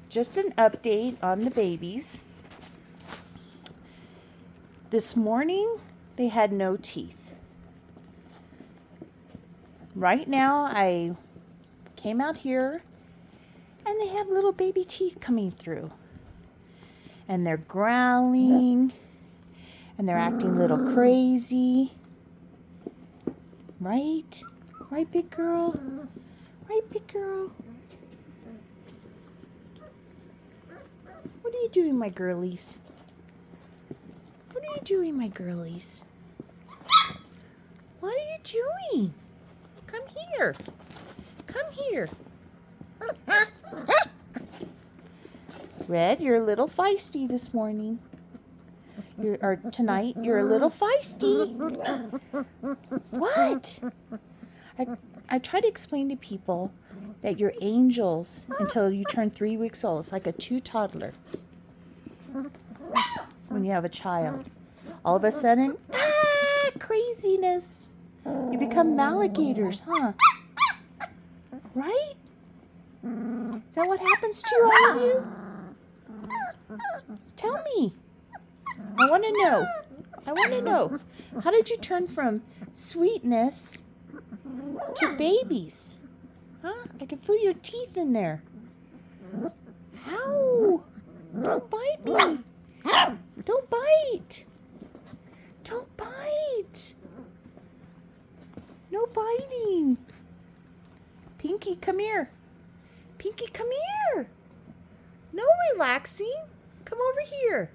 just an update on the babies. This morning, they had no teeth. Right now, I came out here, and they have little baby teeth coming through. And they're growling, and they're acting a little crazy. Right? Right, big girl? Right, big girl? What are you doing, my girlies? What are you doing, my girlies? What are you doing? Come here. Come here. Red, you're a little feisty this morning. Tonight, you're a little feisty. What? I try to explain to people that you're angels until you turn 3 weeks old. It's like a 2 toddler when you have a child. All of a sudden, craziness. You become alligators, huh? Right? Is that what happens to all of you? Tell me. I want to know. I want to know. How did you turn from sweetness to babies? Huh? I can feel your teeth in there. Ow! Don't bite me. Don't bite. Don't bite. No biting. Pinky, come here. Pinky, come here. No relaxing. Come over here.